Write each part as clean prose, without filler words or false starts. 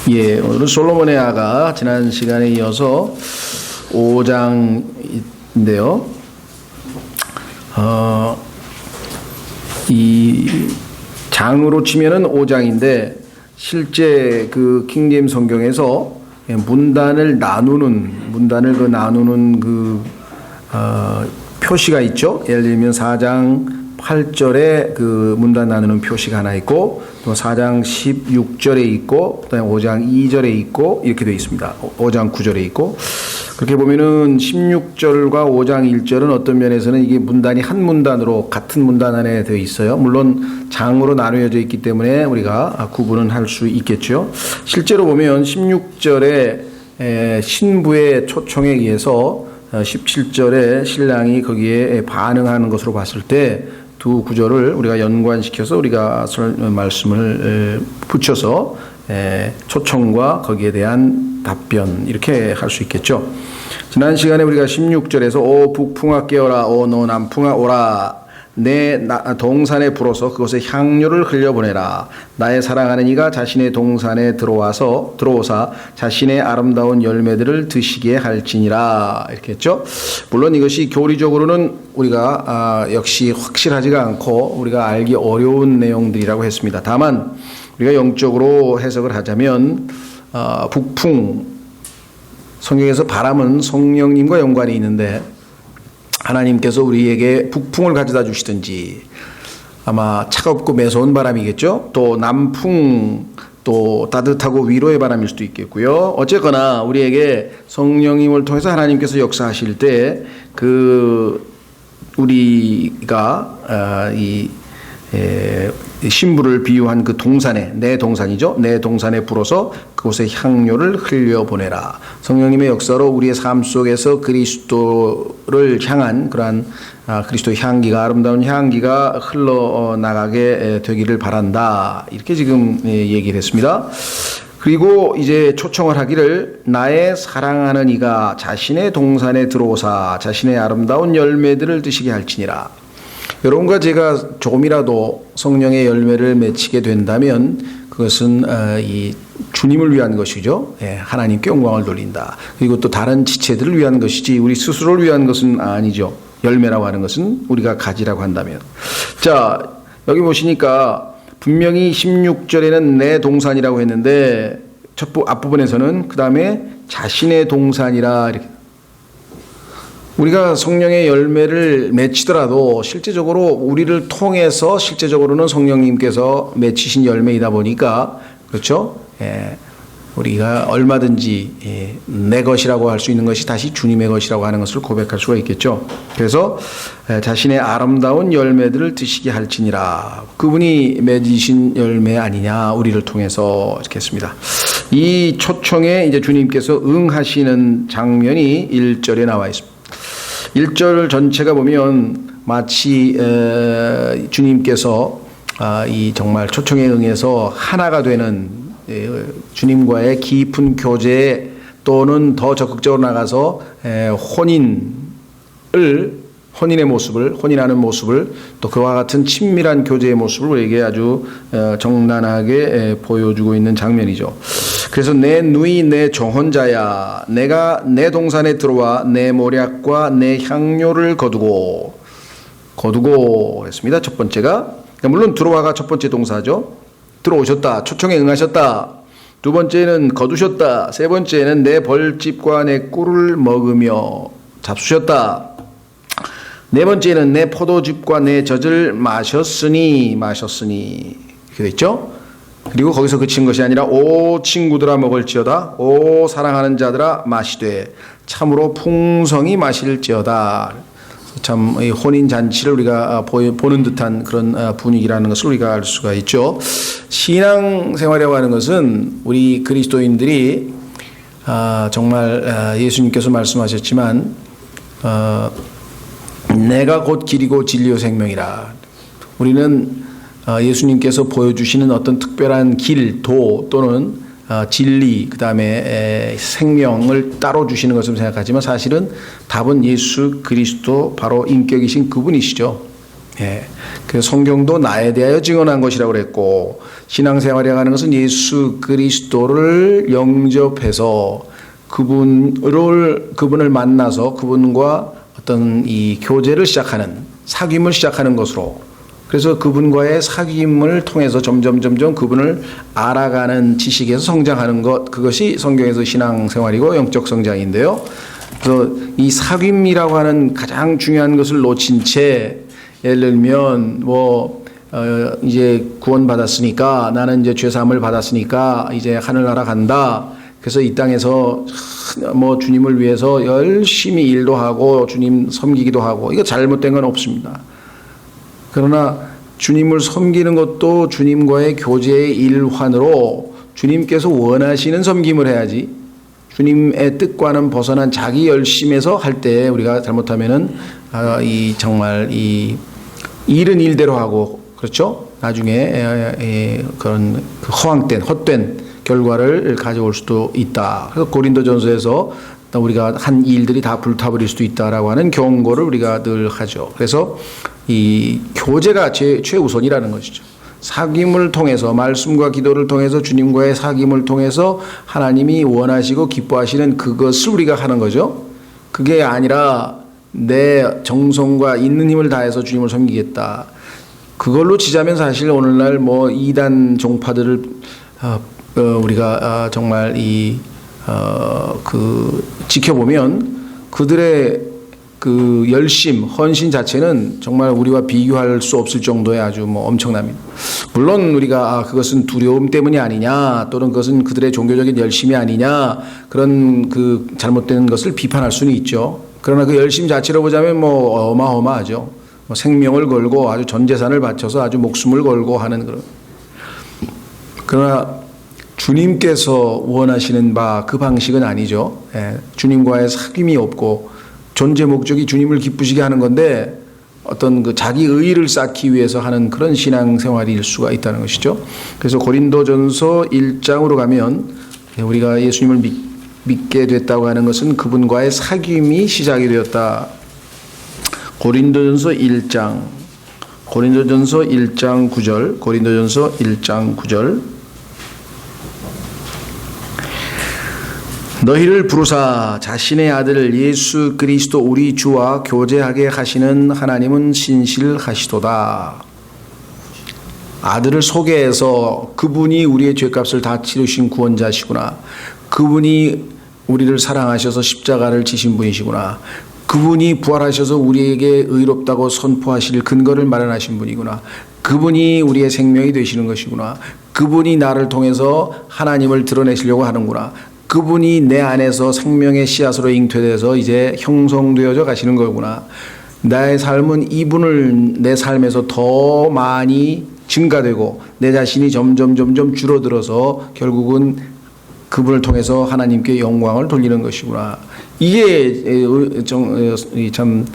예, 오늘은 솔로몬의 아가 지난 시간에 이어서 5장인데요. 이 장으로 치면은 5장인데 실제 그 킹제임스 성경에서 문단을 나누는 표시가 있죠. 예를 들면 4장 8절에 그 문단 나누는 표시가 하나 있고, 또 4장 16절에 있고, 그다음에 5장 2절에 있고, 이렇게 되어 있습니다. 5장 9절에 있고. 그렇게 보면은 16절과 5장 1절은 어떤 면에서는 이게 문단이 한 문단으로 같은 문단 안에 되어 있어요. 물론 장으로 나누어져 있기 때문에 우리가 구분은 할 수 있겠죠. 실제로 보면 16절에 신부의 초청에 의해서 17절에 신랑이 거기에 반응하는 것으로 봤을 때 두 구절을 우리가 연관시켜서 우리가 말씀을 붙여서 초청과 거기에 대한 답변 이렇게 할 수 있겠죠. 지난 시간에 우리가 16절에서 오 북풍아 깨어라, 오 너 남풍아 오라, 내 동산에 불어서 그곳에 향료를 흘려보내라. 나의 사랑하는 이가 자신의 동산에 들어오사 자신의 아름다운 열매들을 드시게 할지니라, 이렇게 했죠. 물론 이것이 교리적으로는 우리가 역시 확실하지가 않고 우리가 알기 어려운 내용들이라고 했습니다. 다만 우리가 영적으로 해석을 하자면 북풍, 성경에서 바람은 성령님과 연관이 있는데 하나님께서 우리에게 북풍을 가져다 주시든지 아마 차갑고 매서운 바람이겠죠. 또 남풍, 또 따뜻하고 위로의 바람일 수도 있겠고요. 어쨌거나 우리에게 성령님을 통해서 하나님께서 역사하실 때 우리가 신부를 비유한 그 동산에, 내 동산이죠. 내 동산에 불어서 그곳에 향료를 흘려보내라. 성령님의 역사로 우리의 삶 속에서 그리스도를 향한 그러한 그리스도의 향기가, 아름다운 향기가 흘러나가게 되기를 바란다. 이렇게 지금 얘기를 했습니다. 그리고 이제 초청을 하기를 나의 사랑하는 이가 자신의 동산에 들어오사 자신의 아름다운 열매들을 드시게 할지니라. 여러분과 제가 조금이라도 성령의 열매를 맺히게 된다면 그것은 이 주님을 위한 것이죠. 하나님께 영광을 돌린다. 그리고 또 다른 지체들을 위한 것이지 우리 스스로를 위한 것은 아니죠. 열매라고 하는 것은 우리가 가지라고 한다면. 자, 여기 보시니까 분명히 16절에는 내 동산이라고 했는데 앞부분에서는 그 다음에 자신의 동산이라 이렇게. 우리가 성령의 열매를 맺히더라도 실제적으로 우리를 통해서 실제적으로는 성령님께서 맺히신 열매이다 보니까, 그렇죠? 우리가 얼마든지 내 것이라고 할 수 있는 것이 다시 주님의 것이라고 하는 것을 고백할 수가 있겠죠. 그래서 자신의 아름다운 열매들을 드시게 할지니라. 그분이 맺으신 열매 아니냐, 우리를 통해서 이렇게 했습니다. 이 초청에 이제 주님께서 응하시는 장면이 1절에 나와 있습니다. 1절 전체가 보면 마치 주님께서 이 정말 초청에 응해서 하나가 되는 주님과의 깊은 교제 또는 더 적극적으로 나가서 혼인하는 모습을 또 그와 같은 친밀한 교제의 모습을 우리에게 아주 정난하게 보여주고 있는 장면이죠. 그래서 내 누이 내 정혼자야, 내가 내 동산에 들어와 내 모략과 내 향료를 거두고 했습니다. 첫 번째가 물론 들어와가 첫 번째 동사죠. 들어오셨다, 초청에 응하셨다. 두 번째는 거두셨다. 세 번째는 내 벌집과 내 꿀을 먹으며 잡수셨다. 네 번째는 내 포도즙과 내 젖을 마셨으니 이렇게 됐죠. 그리고 거기서 그친 것이 아니라 오 친구들아 먹을지어다, 오 사랑하는 자들아 마시되 참으로 풍성히 마실지어다. 참 혼인 잔치를 우리가 보는 듯한 그런 분위기라는 것을 우리가 알 수가 있죠. 신앙 생활이라고 하는 것은 우리 그리스도인들이 정말 예수님께서 말씀하셨지만 내가 곧 길이고 진리요 생명이라. 우리는 예수님께서 보여주시는 어떤 특별한 길, 도 또는 진리, 그 다음에 생명을 따로 주시는 것으로 생각하지만 사실은 답은 예수 그리스도 바로 인격이신 그분이시죠. 예. 그래서 성경도 나에 대하여 증언한 것이라고 그랬고, 신앙생활이라고 하는 것은 예수 그리스도를 영접해서 그분을 만나서 그분과 어떤 이 교제를 시작하는, 사귐을 시작하는 것으로, 그래서 그분과의 사귐을 통해서 점점 그분을 알아가는 지식에서 성장하는 것, 그것이 성경에서 신앙생활이고 영적 성장인데요. 그래서 이 사귐이라고 하는 가장 중요한 것을 놓친 채, 예를 들면 이제 구원받았으니까, 나는 이제 죄사함을 받았으니까 이제 하늘나라 간다. 그래서 이 땅에서 주님을 위해서 열심히 일도 하고 주님 섬기기도 하고, 이거 잘못된 건 없습니다. 그러나 주님을 섬기는 것도 주님과의 교제의 일환으로 주님께서 원하시는 섬김을 해야지, 주님의 뜻과는 벗어난 자기 열심에서 할 때 우리가 잘못하면은 정말 이 일은 일대로 하고, 그렇죠? 나중에 그런 헛된 결과를 가져올 수도 있다. 그래서 고린도전서에서 우리가 한 일들이 다 불타버릴 수도 있다라고 하는 경고를 우리가 늘 하죠. 그래서 이 교제가 최우선이라는 것이죠. 사귐을 통해서, 말씀과 기도를 통해서, 주님과의 사귐을 통해서 하나님이 원하시고 기뻐하시는 그것을 우리가 하는 거죠. 그게 아니라 내 정성과 있는 힘을 다해서 주님을 섬기겠다. 그걸로 치자면 사실 오늘날 이단 종파들을 우리가 정말 지켜보면 그들의 그 열심, 헌신 자체는 정말 우리와 비교할 수 없을 정도의 아주 엄청납니다. 물론 우리가 그것은 두려움 때문이 아니냐, 또는 그것은 그들의 종교적인 열심이 아니냐, 그런 그 잘못된 것을 비판할 수는 있죠. 그러나 그 열심 자체로 보자면 어마어마하죠. 생명을 걸고 아주 전 재산을 바쳐서 아주 목숨을 걸고 하는 그런. 그러나 주님께서 원하시는 바 그 방식은 아니죠. 주님과의 사귐이 없고 존재 목적이 주님을 기쁘시게 하는 건데, 어떤 그 자기 의의를 쌓기 위해서 하는 그런 신앙생활일 수가 있다는 것이죠. 그래서 고린도전서 1장으로 가면 우리가 예수님을 믿게 됐다고 하는 것은 그분과의 사귐이 시작이 되었다. 고린도전서 1장 9절, 고린도전서 1장 9절. 너희를 부르사 자신의 아들 예수 그리스도 우리 주와 교제하게 하시는 하나님은 신실하시도다. 아들을 소개해서 그분이 우리의 죄값을 다 치르신 구원자시구나. 그분이 우리를 사랑하셔서 십자가를 지신 분이시구나. 그분이 부활하셔서 우리에게 의롭다고 선포하실 근거를 마련하신 분이구나. 그분이 우리의 생명이 되시는 것이구나. 그분이 나를 통해서 하나님을 드러내시려고 하는구나. 그분이 내 안에서 생명의 씨앗으로 잉태돼서 이제 형성되어져 가시는 거구나. 나의 삶은 이분을 내 삶에서 더 많이 증가되고 내 자신이 점점 줄어들어서 결국은 그분을 통해서 하나님께 영광을 돌리는 것이구나. 이게 참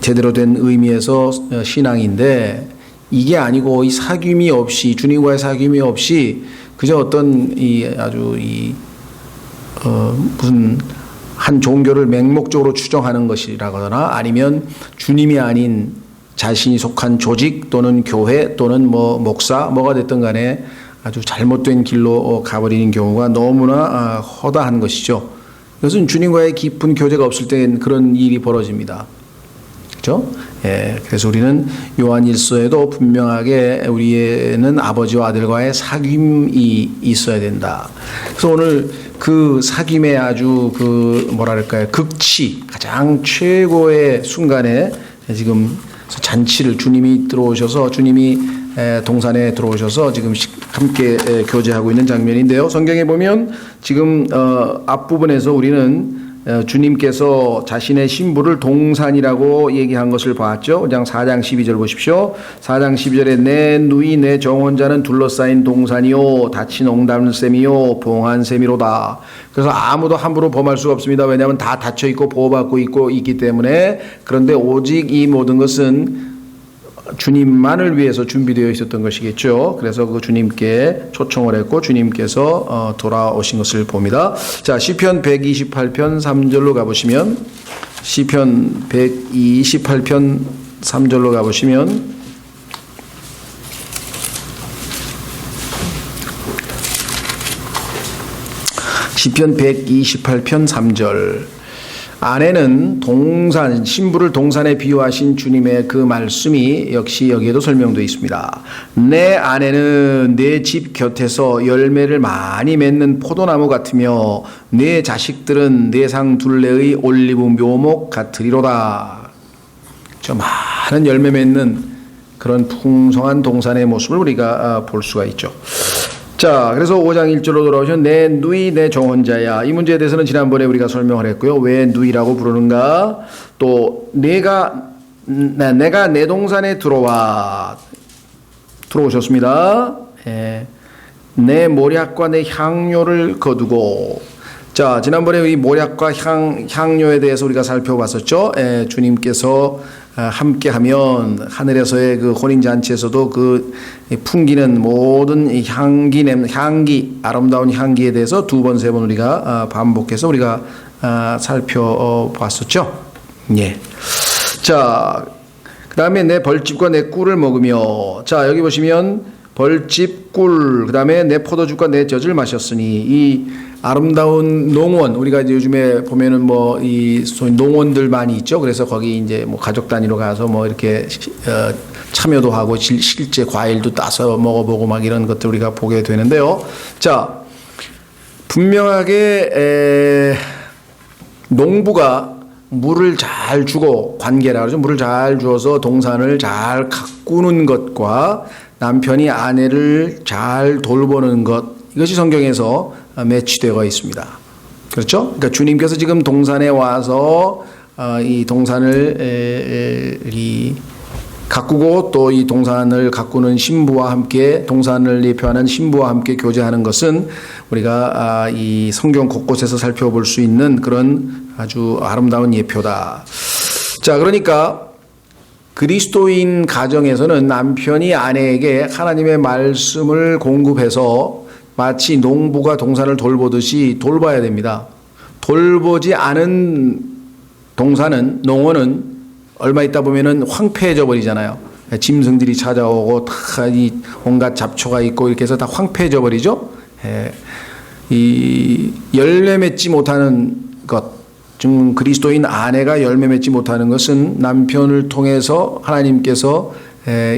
제대로 된 의미에서 신앙인데, 이게 아니고 이 사귐이 없이, 주님과의 사귐이 없이 그저 어떤 무슨 한 종교를 맹목적으로 추정하는 것이라거나, 아니면 주님이 아닌 자신이 속한 조직 또는 교회 또는 목사 뭐가 됐든 간에 아주 잘못된 길로 가버리는 경우가 너무나 허다한 것이죠. 이것은 주님과의 깊은 교제가 없을 땐 그런 일이 벌어집니다. 그렇죠? 그래서 우리는 요한일서에도 분명하게 우리에는 아버지와 아들과의 사귐이 있어야 된다. 그래서 오늘 그 사귐의 아주 극치, 가장 최고의 순간에 지금 잔치를, 주님이 들어오셔서, 주님이 동산에 들어오셔서 지금 함께 교제하고 있는 장면인데요. 성경에 보면 지금 앞부분에서 우리는 주님께서 자신의 신부를 동산이라고 얘기한 것을 봤죠. 4장 12절 보십시오. 4장 12절에 내 누이 내 정혼자는 둘러싸인 동산이요 닫힌 옹담샘이요 봉한 샘이로다. 그래서 아무도 함부로 범할 수가 없습니다. 왜냐하면 다 닫혀있고 보호받고 있기 때문에. 그런데 오직 이 모든 것은 주님만을 위해서 준비되어 있었던 것이겠죠. 그래서 그 주님께 초청을 했고 주님께서 돌아오신 것을 봅니다. 자, 시편 128편 3절로 가보시면, 시편 128편 3절로 가보시면 시편 128편 3절. 아내는 동산, 신부를 동산에 비유하신 주님의 그 말씀이 역시 여기에도 설명되어 있습니다. 내 아내는 내 집 곁에서 열매를 많이 맺는 포도나무 같으며 내 자식들은 내 상 둘레의 올리브 묘목 같으리로다. 저 많은 열매 맺는 그런 풍성한 동산의 모습을 우리가 볼 수가 있죠. 자, 그래서 5장 1절로 돌아오시면 내 누이 내 정혼자야. 이 문제에 대해서는 지난번에 우리가 설명을 했고요. 왜 누이라고 부르는가? 또 내가 내 동산에 들어오셨습니다. 내 모략과 내 향료를 거두고. 자, 지난번에 이 모략과 향료에 대해서 우리가 살펴봤었죠. 주님께서 함께하면 하늘에서의 그 혼인잔치에서도 그 풍기는 모든 향기, 아름다운 향기에 대해서 2번, 3번 우리가 반복해서 우리가 살펴봤었죠. 예. 자, 그 다음에 내 벌집과 내 꿀을 먹으며, 자, 여기 보시면 벌집, 꿀, 그 다음에 내 포도주과 내 젖을 마셨으니, 이 아름다운 농원, 우리가 이제 요즘에 보면은 뭐 이 소위 농원들 많이 있죠. 그래서 거기 이제 뭐 가족 단위로 가서 뭐 이렇게 참여도 하고 실제 과일도 따서 먹어보고 막 이런 것들 우리가 보게 되는데요. 자, 분명하게 농부가 물을 잘 주고, 관계라 그러죠. 물을 잘 주어서 동산을 잘 가꾸는 것과 남편이 아내를 잘 돌보는 것, 이것이 성경에서 매치되어 있습니다. 그렇죠? 그러니까 주님께서 지금 동산에 와서 이 동산을 가꾸고 또 이 동산을 가꾸는 신부와 함께, 동산을 예표하는 신부와 함께 교제하는 것은 우리가 이 성경 곳곳에서 살펴볼 수 있는 그런 아주 아름다운 예표다. 자, 그러니까 그리스도인 가정에서는 남편이 아내에게 하나님의 말씀을 공급해서 마치 농부가 동산을 돌보듯이 돌봐야 됩니다. 돌보지 않은 동산은, 농원은 얼마 있다 보면은 황폐해져 버리잖아요. 짐승들이 찾아오고 다 이 온갖 잡초가 있고 이렇게 해서 다 황폐해져 버리죠. 이 열매 맺지 못하는 것, 즉 그리스도인 아내가 열매 맺지 못하는 것은 남편을 통해서 하나님께서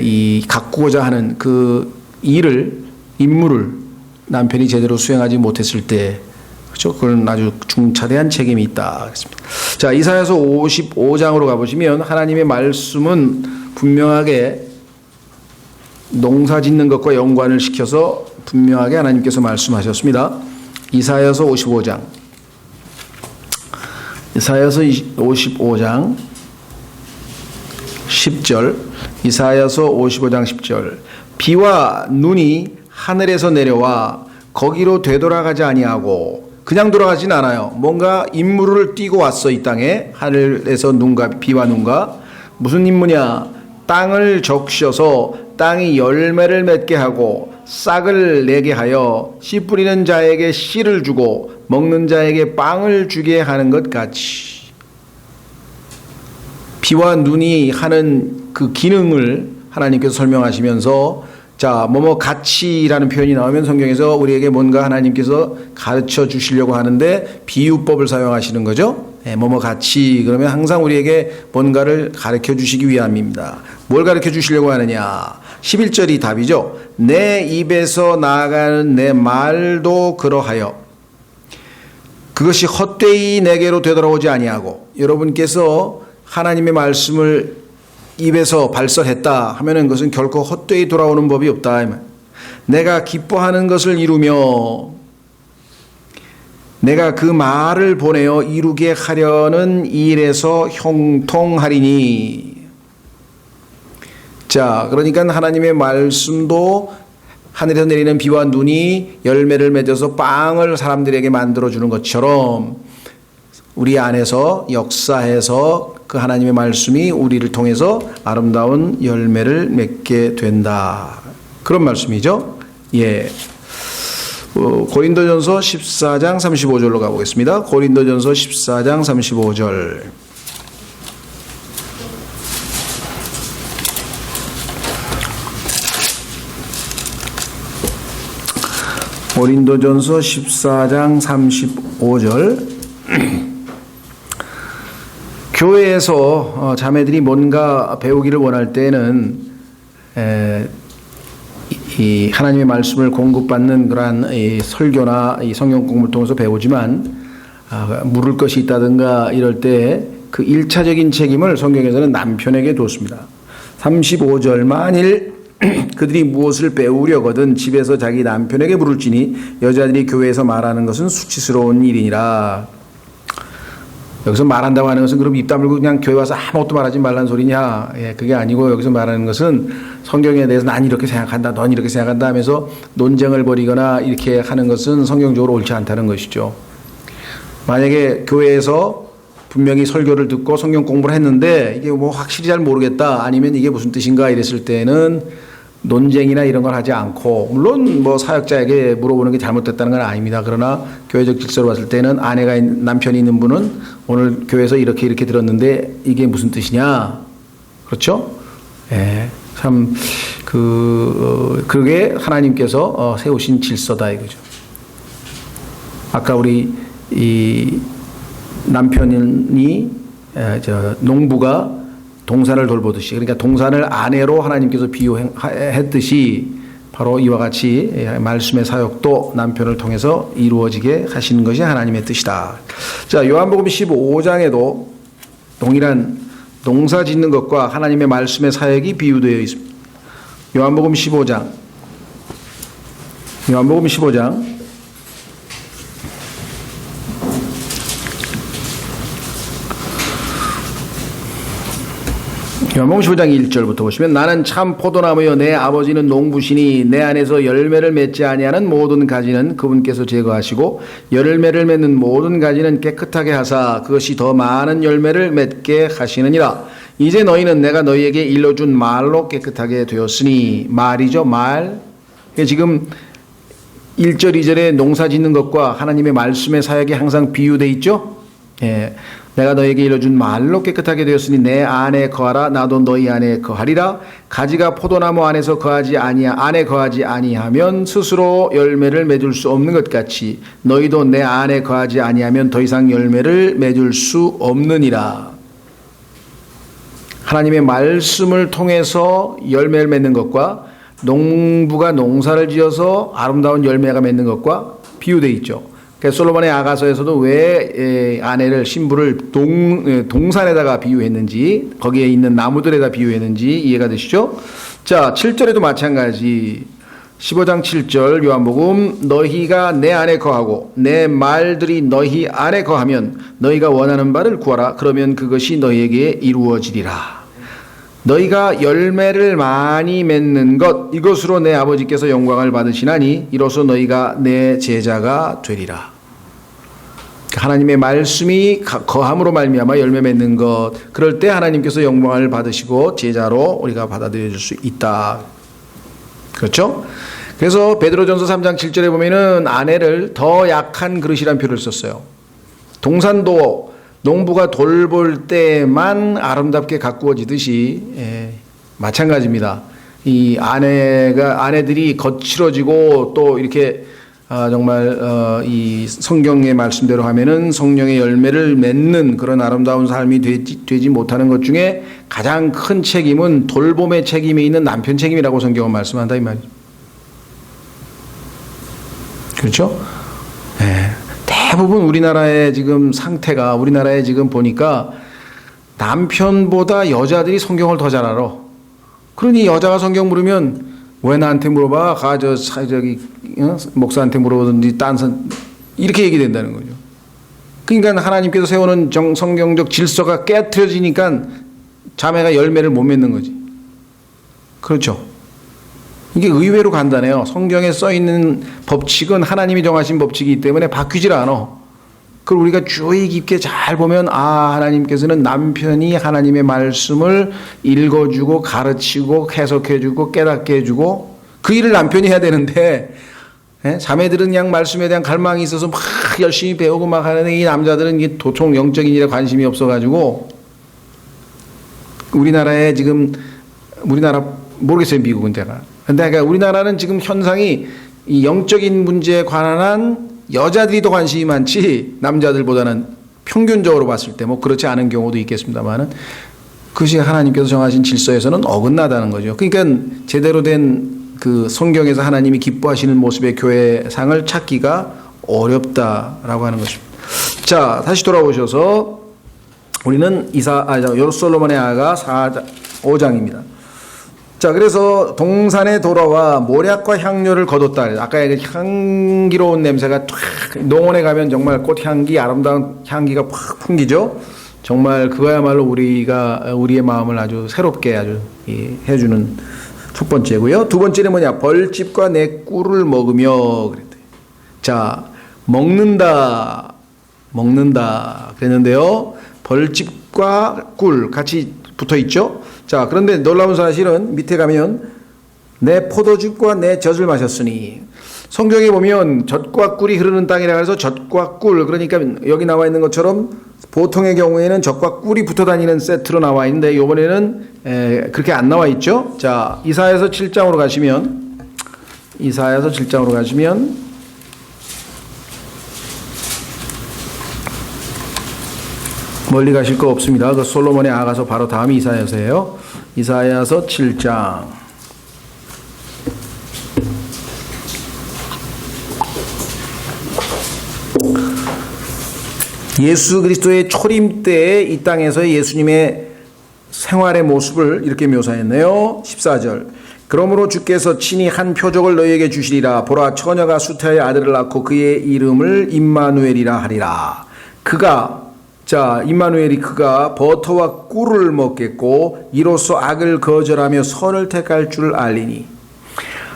이 가꾸고자 하는 그 임무를 남편이 제대로 수행하지 못했을 때, 그렇죠? 그건 아주 중차대한 책임이 있다. 그렇습니다. 자, 이사야서 55장으로 가보시면 하나님의 말씀은 분명하게 농사 짓는 것과 연관을 시켜서 분명하게 하나님께서 말씀하셨습니다. 이사야서 55장. 이사야서 55장 10절. 이사야서 55장 10절. 비와 눈이 하늘에서 내려와 거기로 되돌아가지 아니하고, 그냥 돌아가진 않아요. 뭔가 임무를 띠고 왔어. 이 땅에 하늘에서 비와 눈과. 무슨 임무냐? 땅을 적셔서 땅이 열매를 맺게 하고 싹을 내게 하여 씨 뿌리는 자에게 씨를 주고 먹는 자에게 빵을 주게 하는 것 같이. 비와 눈이 하는 그 기능을 하나님께서 설명하시면서, 자, 뭐뭐 같이라는 표현이 나오면 성경에서 우리에게 뭔가 하나님께서 가르쳐 주시려고 하는데 비유법을 사용하시는 거죠. 뭐뭐 같이, 그러면 항상 우리에게 뭔가를 가르쳐 주시기 위함입니다. 뭘 가르쳐 주시려고 하느냐? 11절이 답이죠. 내 입에서 나아가는 내 말도 그러하여 그것이 헛되이 내게로 되돌아오지 아니하고. 여러분께서 하나님의 말씀을 입에서 발설했다 하면은 그것은 결코 헛되이 돌아오는 법이 없다. 내가 기뻐하는 것을 이루며 내가 그 말을 보내어 이루게 하려는 일에서 형통하리니. 자, 그러니까 하나님의 말씀도 하늘에서 내리는 비와 눈이 열매를 맺어서 빵을 사람들에게 만들어주는 것처럼 우리 안에서 역사해서 그 하나님의 말씀이 우리를 통해서 아름다운 열매를 맺게 된다. 그런 말씀이죠. 예. 고린도전서 14장 35절로 가보겠습니다. 고린도전서 14장 35절. 고린도전서 14장 35절. 교회에서 자매들이 뭔가 배우기를 원할 때는 이 하나님의 말씀을 공급받는 그러한 이 설교나 이 성경 공부를 통해서 배우지만 물을 것이 있다든가 이럴 때 그 1차적인 책임을 성경에서는 남편에게 뒀습니다. 35절 만일 그들이 무엇을 배우려거든 집에서 자기 남편에게 물을지니 여자들이 교회에서 말하는 것은 수치스러운 일이니라. 여기서 말한다고 하는 것은 그럼 입 다물고 그냥 교회 와서 아무것도 말하지 말라는 소리냐? 예, 그게 아니고 여기서 말하는 것은 성경에 대해서 난 이렇게 생각한다, 넌 이렇게 생각한다 하면서 논쟁을 벌이거나 이렇게 하는 것은 성경적으로 옳지 않다는 것이죠. 만약에 교회에서 분명히 설교를 듣고 성경 공부를 했는데 이게 뭐 확실히 잘 모르겠다 아니면 이게 무슨 뜻인가 이랬을 때는 논쟁이나 이런 걸 하지 않고, 물론 뭐 사역자에게 물어보는 게 잘못됐다는 건 아닙니다. 그러나 교회적 질서로 봤을 때는 남편이 있는 분은 오늘 교회에서 이렇게 들었는데 이게 무슨 뜻이냐? 그렇죠? 예. 참, 그게 하나님께서 세우신 질서다 이거죠. 아까 우리 이 남편이 농부가 동산을 돌보듯이, 그러니까 동산을 아내로 하나님께서 비유했듯이 바로 이와 같이 말씀의 사역도 남편을 통해서 이루어지게 하시는 것이 하나님의 뜻이다. 자, 요한복음 15장에도 동일한 농사 짓는 것과 하나님의 말씀의 사역이 비유되어 있습니다. 요한복음 15장 요한복음 15장 1절부터 보시면 나는 참 포도나무여 내 아버지는 농부시니 내 안에서 열매를 맺지 아니하는 모든 가지는 그분께서 제거하시고 열매를 맺는 모든 가지는 깨끗하게 하사 그것이 더 많은 열매를 맺게 하시느니라. 이제 너희는 내가 너희에게 일러준 말로 깨끗하게 되었으니, 말이죠, 말. 지금 1절 2절에 농사 짓는 것과 하나님의 말씀의 사역이 항상 비유되어 있죠. 예. 내가 너에게 일러준 말로 깨끗하게 되었으니 내 안에 거하라 나도 너희 안에 거하리라. 가지가 포도나무 안에서 안에 거하지 아니하면 스스로 열매를 맺을 수 없는 것 같이 너희도 내 안에 거하지 아니하면 더 이상 열매를 맺을 수 없느니라. 하나님의 말씀을 통해서 열매를 맺는 것과 농부가 농사를 지어서 아름다운 열매가 맺는 것과 비유되어 있죠. 솔로몬의 아가서에서도 왜 아내를 신부를 동산에다가 비유했는지, 거기에 있는 나무들에다 비유했는지 이해가 되시죠? 자, 7절에도 마찬가지. 15장 7절 요한복음, 너희가 내 안에 거하고 내 말들이 너희 안에 거하면 너희가 원하는 바를 구하라. 그러면 그것이 너희에게 이루어지리라. 너희가 열매를 많이 맺는 것, 이것으로 내 아버지께서 영광을 받으시나니 이로써 너희가 내 제자가 되리라. 하나님의 말씀이 거함으로 말미암아 열매 맺는 것, 그럴 때 하나님께서 영광을 받으시고 제자로 우리가 받아들여질 수 있다. 그렇죠? 그래서 베드로전서 3장 7절에 보면은 아내를 더 약한 그릇이란 표를 썼어요. 동산도 농부가 돌볼 때만 아름답게 가꾸어지듯이 마찬가지입니다. 이 아내들이 거칠어지고 또 이렇게 정말 이 성경의 말씀대로 하면은 성령의 열매를 맺는 그런 아름다운 삶이 되지 못하는 것 중에 가장 큰 책임은 돌봄의 책임이 있는 남편 책임이라고 성경은 말씀한다 이 말이죠. 그렇죠? 네. 대부분 우리나라의 지금 상태가, 우리나라에 지금 보니까 남편보다 여자들이 성경을 더 잘 알아. 그러니 여자가 성경 물으면 왜 나한테 물어봐? 저기 목사한테 물어보든지 이렇게 얘기된다는 거죠. 그러니까 하나님께서 세우는 성경적 질서가 깨트려지니까 자매가 열매를 못 맺는 거지. 그렇죠? 이게 의외로 간단해요. 성경에 써 있는 법칙은 하나님이 정하신 법칙이기 때문에 바뀌질 않아. 그걸 우리가 주의 깊게 잘 보면 하나님께서는 남편이 하나님의 말씀을 읽어주고 가르치고 해석해주고 깨닫게 해주고 그 일을 남편이 해야 되는데, 자매들은 그냥 말씀에 대한 갈망이 있어서 막 열심히 배우고 막 하는데 이 남자들은 이게 도통 영적인 일에 관심이 없어가지고 우리나라에 지금, 우리나라 모르겠어요, 미국은 제가. 근데 그러니까 우리나라는 지금 현상이 이 영적인 문제에 관한 여자들이 더 관심이 많지 남자들보다는 평균적으로 봤을 때 뭐 그렇지 않은 경우도 있겠습니다만은 그것이 하나님께서 정하신 질서에서는 어긋나다는 거죠. 그러니까 제대로 된 그 성경에서 하나님이 기뻐하시는 모습의 교회상을 찾기가 어렵다라고 하는 것입니다. 자, 다시 돌아오셔서 우리는 솔로몬의 아가 5장입니다. 자, 그래서 동산에 돌아와 모략과 향료를 거뒀다. 아까 향기로운 냄새가 탁, 농원에 가면 정말 꽃향기, 아름다운 향기가 팍 풍기죠. 정말 그거야말로 우리의 마음을 아주 새롭게 아주 해주는 첫 번째고요. 두 번째는 뭐냐? 벌집과 내 꿀을 먹으며 그랬대요. 자, 먹는다 그랬는데요. 벌집과 꿀 같이 붙어 있죠. 자, 그런데 놀라운 사실은 밑에 가면 내 포도즙과 내 젖을 마셨으니, 성경에 보면 젖과 꿀이 흐르는 땅이라 해서 젖과 꿀, 그러니까 여기 나와 있는 것처럼 보통의 경우에는 젖과 꿀이 붙어 다니는 세트로 나와 있는데 이번에는 그렇게 안 나와 있죠. 자, 이사야서 7장으로 가시면 멀리 가실 거 없습니다. 그 솔로몬의 아가서 바로 다음이 이사야서예요. 이사야서 7장. 예수 그리스도의 초림 때에 이 땅에서의 예수님의 생활의 모습을 이렇게 묘사했네요. 14절. 그러므로 주께서 친히 한 표적을 너희에게 주시리라. 보라, 처녀가 수태의 아들을 낳고 그의 이름을 임마누엘이라 하리라. 임마누엘이 그가 버터와 꿀을 먹겠고 이로써 악을 거절하며 선을 택할 줄 알리니.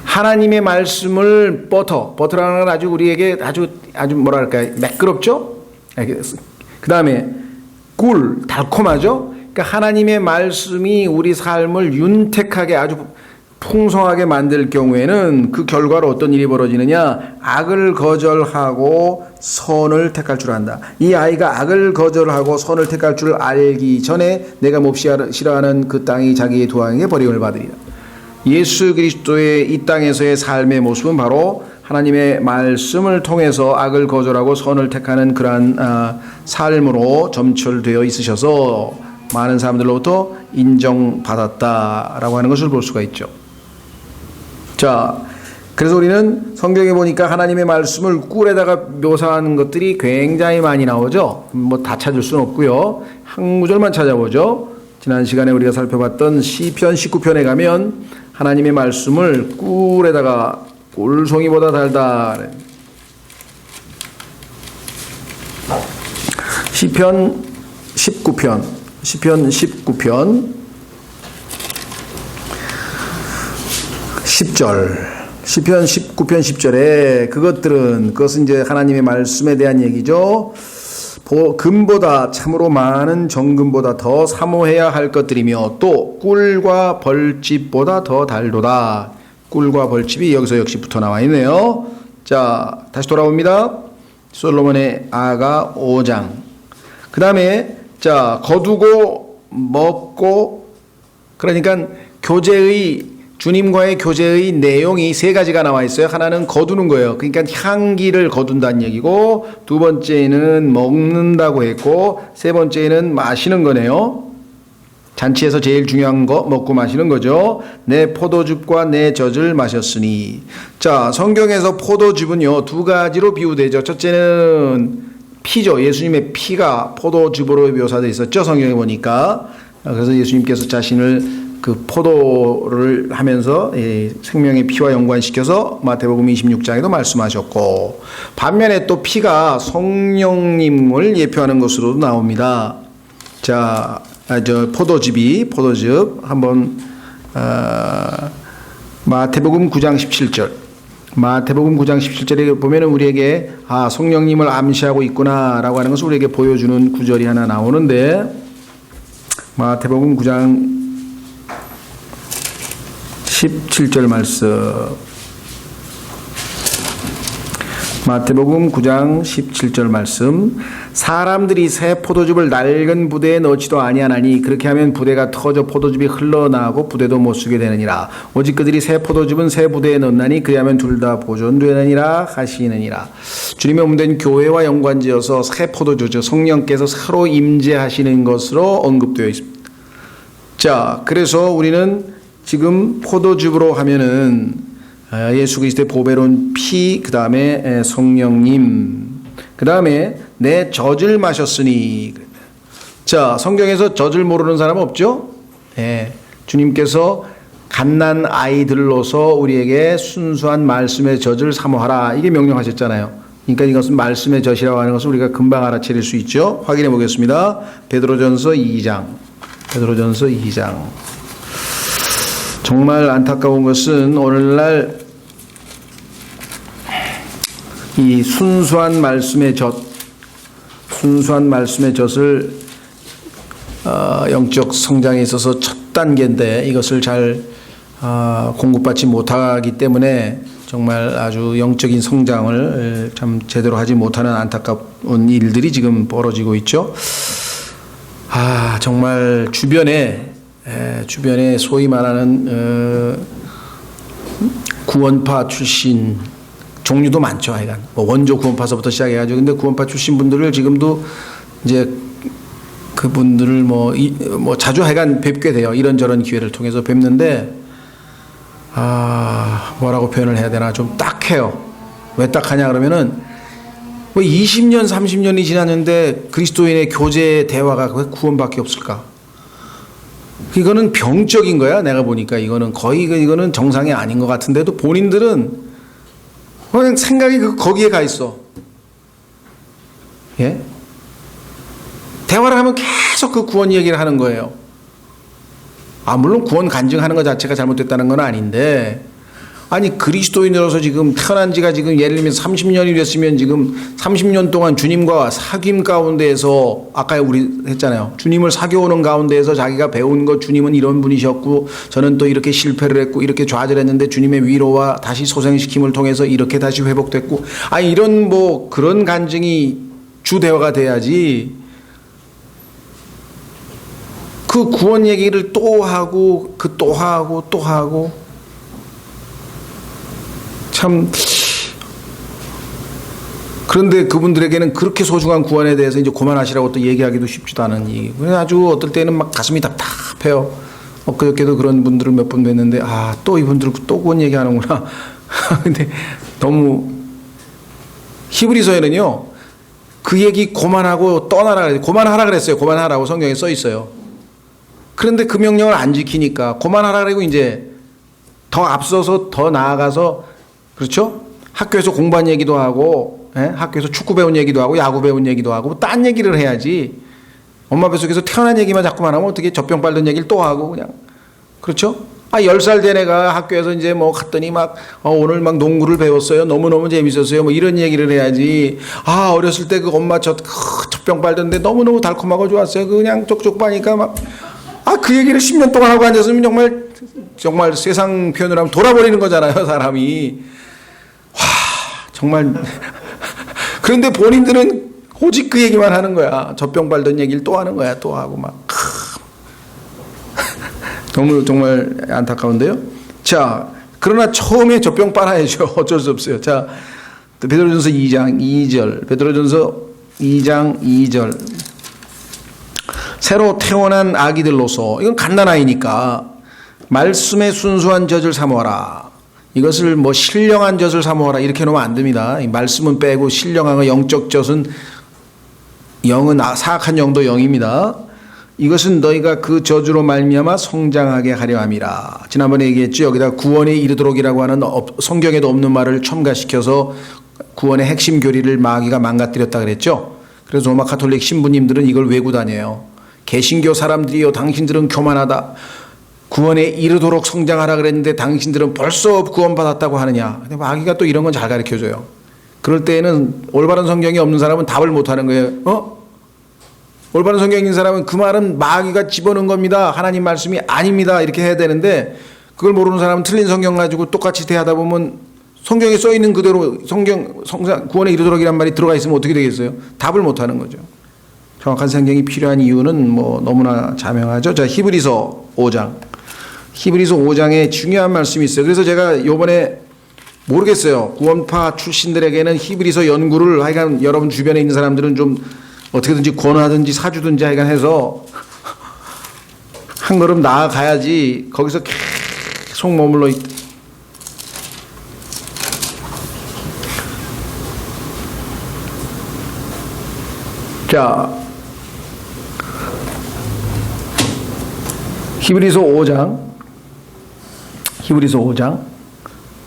하나님의 말씀을 버터라는 건 아주 우리에게 아주 뭐랄까요, 매끄럽죠? 그 다음에 꿀, 달콤하죠? 그러니까 하나님의 말씀이 우리 삶을 윤택하게 아주 풍성하게 만들 경우에는 그 결과로 어떤 일이 벌어지느냐? 악을 거절하고 선을 택할 줄 안다. 이 아이가 악을 거절하고 선을 택할 줄 알기 전에 내가 몹시 싫어하는 그 땅이 자기의 두 왕에게 버림을 받으리라. 예수 그리스도의 이 땅에서의 삶의 모습은 바로 하나님의 말씀을 통해서 악을 거절하고 선을 택하는 그러한 삶으로 점철되어 있으셔서 많은 사람들로부터 인정받았다라고 하는 것을 볼 수가 있죠. 자, 그래서 우리는 성경에 보니까 하나님의 말씀을 꿀에다가 묘사하는 것들이 굉장히 많이 나오죠. 뭐 다 찾을 수는 없고요. 한 구절만 찾아보죠. 지난 시간에 우리가 살펴봤던 시편 19편에 가면 하나님의 말씀을 꿀에다가 꿀송이보다 달다. 시편 19편 10절. 시편 19편 10절에 그것은 이제 하나님의 말씀에 대한 얘기죠. 금보다, 참으로 많은 정금보다 더 사모해야 할 것들이며 또 꿀과 벌집보다 더 달도다. 꿀과 벌집이 여기서 역시 붙어 나와 있네요. 자, 다시 돌아옵니다. 솔로몬의 아가 5장. 그 다음에 거두고 먹고, 그러니까 주님과의 교제의 내용이 세 가지가 나와 있어요. 하나는 거두는 거예요. 그러니까 향기를 거둔다는 얘기고, 두 번째는 먹는다고 했고, 세 번째는 마시는 거네요. 잔치에서 제일 중요한 거 먹고 마시는 거죠. 내 포도즙과 내 젖을 마셨으니. 자, 성경에서 포도즙은요 두 가지로 비유되죠. 첫째는 피죠. 예수님의 피가 포도즙으로 묘사되어 있었죠. 성경에 보니까. 그래서 예수님께서 자신을 그 포도를 하면서 생명의 피와 연관시켜서 마태복음 26장에도 말씀하셨고, 반면에 또 피가 성령님을 예표하는 것으로도 나옵니다. 자, 포도즙 한번 마태복음 9장 17절. 마태복음 9장 17절에 보면은 우리에게 성령님을 암시하고 있구나라고 하는 것을 우리에게 보여주는 구절이 하나 나오는데, 마태복음 9장 17절 말씀. 마태복음 9장 17절 말씀. 사람들이 새 포도즙을 낡은 부대에 넣지도 아니하나니 그렇게 하면 부대가 터져 포도즙이 흘러나가고 부대도 못 쓰게 되느니라. 오직 그들이 새 포도즙은 새 부대에 넣나니 그리하면 둘 다 보존되느니라 하시느니라. 주님의 몸된 교회와 연관지어서 새 포도주, 즉 성령께서 새로 임재하시는 것으로 언급되어 있습니다. 자, 그래서 우리는 지금 포도즙으로 하면은 예수 그리스도의 보배로운 피, 그 다음에 성령님, 그 다음에 내 젖을 마셨으니. 자, 성경에서 젖을 모르는 사람 없죠? 주님께서 갓난 아이들로서 우리에게 순수한 말씀의 젖을 사모하라, 이게 명령하셨잖아요. 그러니까 이것은 말씀의 젖이라고 하는 것을 우리가 금방 알아차릴 수 있죠. 확인해 보겠습니다. 베드로전서 2장. 베드로전서 2장. 정말 안타까운 것은 오늘날 이 순수한 말씀의 젖을 영적 성장에 있어서 첫 단계인데 이것을 잘 공급받지 못하기 때문에 정말 아주 영적인 성장을 참 제대로 하지 못하는 안타까운 일들이 지금 벌어지고 있죠. 정말 주변에 소위 말하는 구원파 출신 종류도 많죠. 하여간 뭐 원조 구원파서부터 시작해가지고, 근데 구원파 출신 분들을 지금도 이제 그분들을 뭐 자주 하여간 뵙게 돼요. 이런저런 기회를 통해서 뵙는데 뭐라고 표현을 해야 되나, 좀 딱해요. 왜 딱하냐 그러면은 뭐 20년 30년이 지났는데 그리스도인의 교제 대화가 왜 구원밖에 없을까? 이거는 병적인 거야. 내가 보니까 이거는 거의 이거는 정상이 아닌 것 같은데도 본인들은 그냥 생각이 거기에 가 있어. 예? 대화를 하면 계속 그 구원 얘기를 하는 거예요. 물론 구원 간증하는 것 자체가 잘못됐다는 건 아닌데, 아니 그리스도인으로서 지금 태어난 지가 지금 예를 들면 30년이 됐으면 지금 30년 동안 주님과 사귐 가운데에서, 아까 우리 했잖아요. 주님을 사귀어오는 가운데에서 자기가 배운 것, 주님은 이런 분이셨고 저는 또 이렇게 실패를 했고 이렇게 좌절했는데 주님의 위로와 다시 소생시킴을 통해서 이렇게 다시 회복됐고, 이런 뭐 그런 간증이 주 대화가 돼야지 그 구원 얘기를 또 하고 또 하고 참. 그런데 그분들에게는 그렇게 소중한 구원에 대해서 이제 그만하시라고 또 얘기하기도 쉽지도 않은 얘기. 아주 어떨 때는 막 가슴이 답답해요. 엊그저께도 그런 분들을 몇 번 뵀는데 또 이분들 또 구원 얘기하는구나. 근데 너무, 히브리서에는요 그 얘기 그만하고 떠나라, 그만하라 그랬어요. 그만하라고 성경에 써 있어요. 그런데 그 명령을 안 지키니까 그만하라 그러고 이제 더 앞서서 더 나아가서, 그렇죠? 학교에서 공부한 얘기도 하고, 학교에서 축구 배운 얘기도 하고, 야구 배운 얘기도 하고, 딴 얘기를 해야지. 엄마 뱃속에서 태어난 얘기만 자꾸만 하면 어떻게 젖병 빨던 얘기를 또 하고, 그냥. 그렇죠? 10살 된 애가 학교에서 이제 뭐 갔더니 오늘 막 농구를 배웠어요. 너무너무 재밌었어요. 뭐 이런 얘기를 해야지. 어렸을 때 그 엄마 젖병 빨던데 너무너무 달콤하고 좋았어요. 그냥 쪽쪽 빠니까 그 얘기를 10년 동안 하고 앉았으면 정말 세상 표현을 하면 돌아버리는 거잖아요, 사람이. 정말. 그런데 본인들은 오직 그 얘기만 하는 거야. 젖병 빨던 얘기를 또 하는 거야. 또 하고 너무 정말 안타까운데요. 자, 그러나 처음에 젖병 빨아야죠. 어쩔 수 없어요. 자, 베드로전서 2장 2절. 베드로전서 2장 2절. 새로 태어난 아기들로서, 이건 갓난아이니까 말씀의 순수한 젖을 사모하라. 이것을 뭐 신령한 젖을 사모하라 이렇게 놓으면 안 됩니다. 이 말씀은 빼고 신령한 거, 영적 젖은, 영은 사악한 영도 영입니다. 이것은 너희가 그 젖으로 말미암아 성장하게 하려 함이라. 지난번에 얘기했죠. 여기다 구원에 이르도록이라고 하는 성경에도 없는 말을 첨가시켜서 구원의 핵심 교리를 마귀가 망가뜨렸다 그랬죠. 그래서 로마 가톨릭 신부님들은 이걸 외고 다녀요. 개신교 사람들이요, 당신들은 교만하다. 구원에 이르도록 성장하라 그랬는데 당신들은 벌써 구원받았다고 하느냐. 근데 마귀가 또 이런 건 잘 가르쳐줘요. 그럴 때에는 올바른 성경이 없는 사람은 답을 못하는 거예요. 올바른 성경이 있는 사람은 그 말은 마귀가 집어넣은 겁니다. 하나님 말씀이 아닙니다. 이렇게 해야 되는데, 그걸 모르는 사람은 틀린 성경 가지고 똑같이 대하다 보면 성경에 써 있는 그대로 성상 구원에 이르도록이란 말이 들어가 있으면 어떻게 되겠어요? 답을 못 하는 거죠. 정확한 성경이 필요한 이유는 뭐 너무나 자명하죠. 자, 히브리서 5장. 히브리서 5장에 중요한 말씀이 있어요. 그래서 제가 요번에 모르겠어요. 구원파 출신들에게는 히브리서 연구를 하여간 여러분 주변에 있는 사람들은 좀 어떻게든지 권하든지 사주든지 하여간 해서 한 걸음 나아가야지 거기서 계속 머물러 있다. 자, 히브리서 5장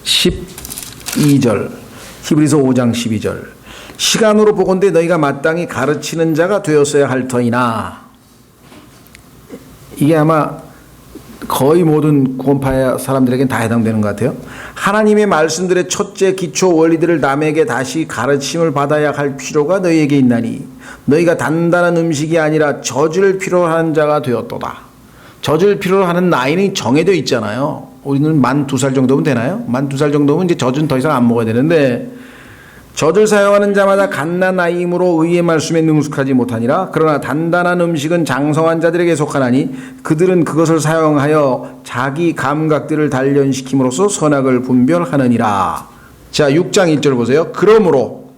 12절, 히브리서 5장 12절. 시간으로 보건대 너희가 마땅히 가르치는 자가 되었어야 할 터이나. 이게 아마 거의 모든 구원파 사람들에겐 다 해당되는 것 같아요. 하나님의 말씀들의 첫째 기초 원리들을 남에게 다시 가르침을 받아야 할 필요가 너희에게 있나니 너희가 단단한 음식이 아니라 젖을 필요로 하는 자가 되었도다. 젖을 필요로 하는 나이는 정해져 있잖아요. 우리는 만 2살 정도면 되나요? 만 2살 정도면 이제 젖은 더 이상 안 먹어야 되는데, 젖을 사용하는 자마다 갓난아이이므로 의의 말씀에 능숙하지 못하니라. 그러나 단단한 음식은 장성한 자들에게 속하나니 그들은 그것을 사용하여 자기 감각들을 단련시킴으로써 선악을 분별하느니라. 자, 6장 1절 보세요. 그러므로,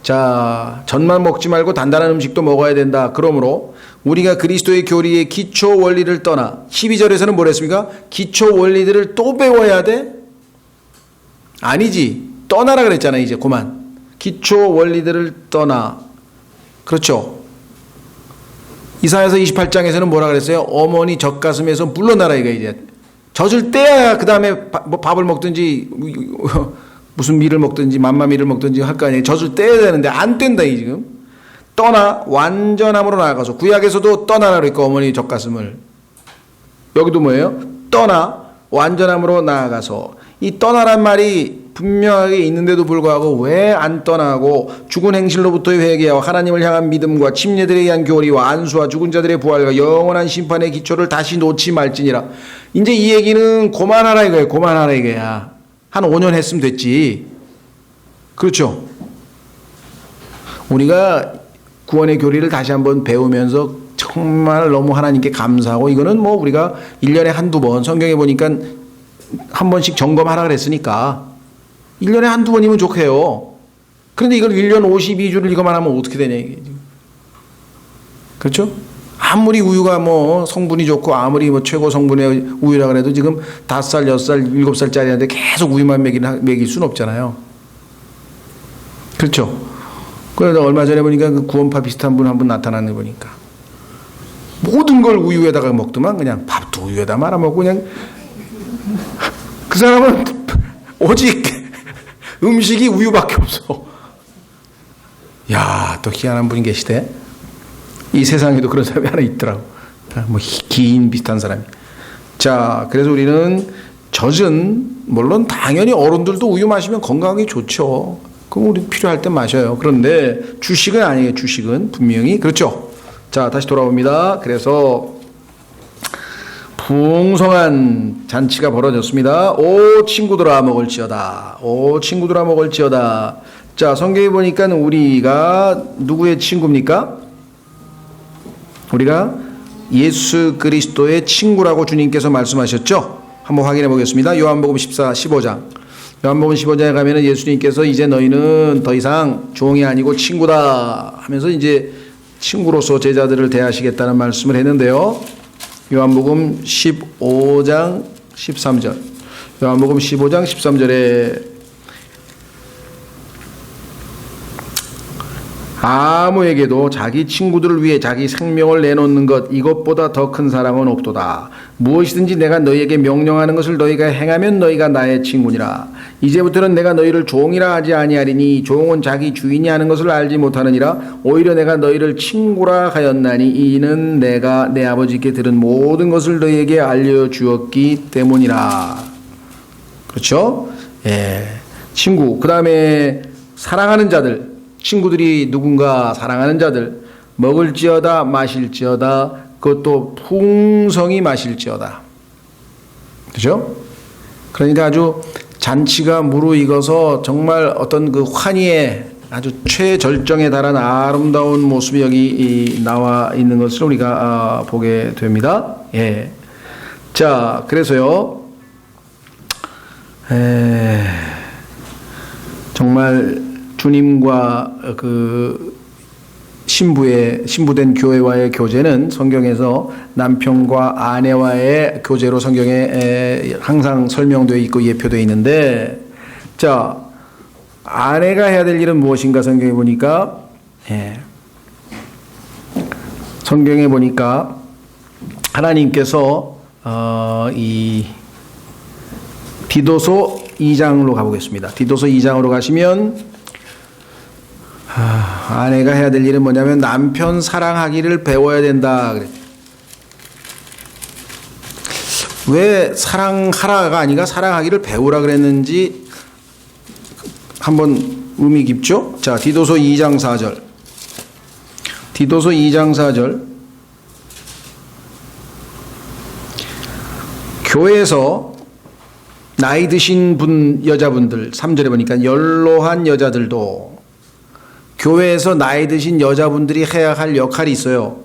자, 젖만 먹지 말고 단단한 음식도 먹어야 된다. 그러므로 우리가 그리스도의 교리의 기초 원리를 떠나, 12절에서는 뭐랬습니까? 기초 원리들을 또 배워야 돼? 아니지. 떠나라 그랬잖아요. 이제 그만. 기초 원리들을 떠나. 그렇죠. 이사야서 28장에서는 뭐라 그랬어요? 어머니 젖가슴에서 물러나라 이거 이제. 젖을 떼야 그 다음에 뭐 밥을 먹든지 무슨 밀을 먹든지 맘마밀을 먹든지 할 거 아니에요. 젖을 떼야 되는데 안 뗀다 이 지금. 떠나 완전함으로 나아가서. 구약에서도 떠나라 그랬고 어머니 젖가슴을. 여기도 뭐예요? 떠나 완전함으로 나아가서. 이 떠나란 말이 분명하게 있는데도 불구하고 왜 안 떠나고 죽은 행실로부터의 회개와 하나님을 향한 믿음과 침례들에 의한 교리와 안수와 죽은 자들의 부활과 영원한 심판의 기초를 다시 놓지 말지니라. 이제 이 얘기는 그만하라 이거예요. 그만하라 이거야. 한 5년 했으면 됐지. 그렇죠. 우리가 구원의 교리를 다시 한번 배우면서 정말 너무 하나님께 감사하고, 이거는 뭐 우리가 1년에 한두 번, 성경에 보니까 한 번씩 점검하라 그랬으니까 1년에 한두 번이면 좋게요. 그런데 이걸 1년 52주를 이거만 하면 어떻게 되냐 이게. 그렇죠? 아무리 우유가 뭐 성분이 좋고 아무리 뭐 최고 성분의 우유라 그래도 지금 5살, 6살, 7살짜리한테 계속 우유만 먹일 수는 없잖아요. 그렇죠? 그래서 얼마 전에 보니까 그 구원파 비슷한 분 한 분 나타나는 거 보니까 모든 걸 우유에다가 먹더만. 그냥 밥도 우유에다 말아먹고 그냥. 그 사람은 오직 음식이 우유밖에 없어. 야, 또 희한한 분이 계시대. 이 세상에도 그런 사람이 하나 있더라고. 뭐 기인 비슷한 사람이. 자, 그래서 우리는 젖은 물론 당연히 어른들도 우유 마시면 건강하게 좋죠. 그럼 우리 필요할 때 마셔요. 그런데 주식은 아니에요. 주식은 분명히. 그렇죠. 자, 다시 돌아옵니다. 그래서 풍성한 잔치가 벌어졌습니다. 오 친구들아 먹을지어다. 오 친구들아 먹을지어다. 자, 성경에 보니까 우리가 누구의 친구입니까? 우리가 예수 그리스도의 친구라고 주님께서 말씀하셨죠? 한번 확인해 보겠습니다. 요한복음 15장. 요한복음 15장에 가면은 예수님께서 이제 너희는 더 이상 종이 아니고 친구다 하면서 이제 친구로서 제자들을 대하시겠다는 말씀을 했는데요. 요한복음 15장 13절. 요한복음 15장 13절에 아무에게도 자기 친구들을 위해 자기 생명을 내놓는 것 이것보다 더 큰 사랑은 없도다. 무엇이든지 내가 너희에게 명령하는 것을 너희가 행하면 너희가 나의 친구니라. 이제부터는 내가 너희를 종이라 하지 아니하리니 종은 자기 주인이 하는 것을 알지 못하느니라. 오히려 내가 너희를 친구라 하였나니 이는 내가 내 아버지께 들은 모든 것을 너희에게 알려주었기 때문이라. 그렇죠? 예, 친구. 그 다음에 사랑하는 자들. 친구들이 누군가 사랑하는 자들. 먹을지어다 마실지어다 그것도 풍성히 마실지어다. 그렇죠? 그러니까 아주 잔치가 무르익어서 정말 어떤 그 환희의 아주 최절정에 달한 아름다운 모습이 여기 나와 있는 것을 우리가 보게 됩니다. 예. 자, 그래서요, 정말 주님과 그 신부된 교회와의 교제는 성경에서 남편과 아내와의 교제로 성경에 항상 설명되어 있고 예표되어 있는데, 자, 아내가 해야 될 일은 무엇인가 성경에 보니까, 성경에 보니까 하나님께서 이 디도서 2장으로 가보겠습니다. 디도서 2장으로 가시면 아내가 해야 될 일은 뭐냐면 남편 사랑하기를 배워야 된다. 왜 사랑하라가 아니라 사랑하기를 배우라 그랬는지 한번 의미 깊죠? 자, 디도서 2장 4절. 디도서 2장 4절. 교회에서 나이 드신 여자분들, 3절에 보니까 연로한 여자들도 교회에서 나이 드신 여자분들이 해야 할 역할이 있어요.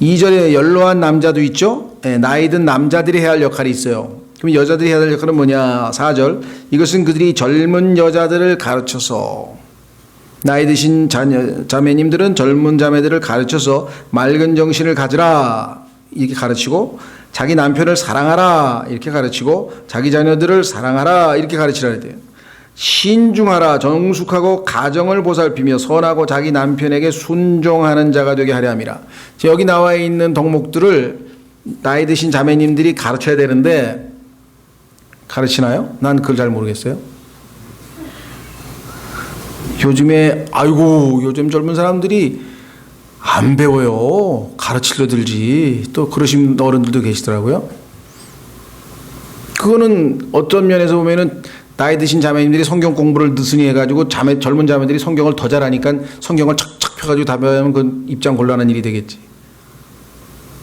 2절에 연로한 남자도 있죠? 나이 든 남자들이 해야 할 역할이 있어요. 그럼 여자들이 해야 할 역할은 뭐냐? 4절. 이것은 그들이 젊은 여자들을 가르쳐서, 나이 드신 자매님들은 젊은 자매들을 가르쳐서 맑은 정신을 가지라 이렇게 가르치고, 자기 남편을 사랑하라 이렇게 가르치고, 자기 자녀들을 사랑하라 이렇게 가르치라 돼요. 신중하라, 정숙하고 가정을 보살피며 선하고 자기 남편에게 순종하는 자가 되게 하려 함이라. 여기 나와 있는 덕목들을 나이 드신 자매님들이 가르쳐야 되는데 가르치나요? 난 그걸 잘 모르겠어요. 요즘에 요즘 젊은 사람들이 안 배워요. 가르치려 들지. 또 그러신 어른들도 계시더라고요. 그거는 어떤 면에서 보면은 나이 드신 자매님들이 성경 공부를 느슨히 해가지고 젊은 자매들이 성경을 더 잘하니까 성경을 착착 펴가지고 다 배우면 그건 입장 곤란한 일이 되겠지.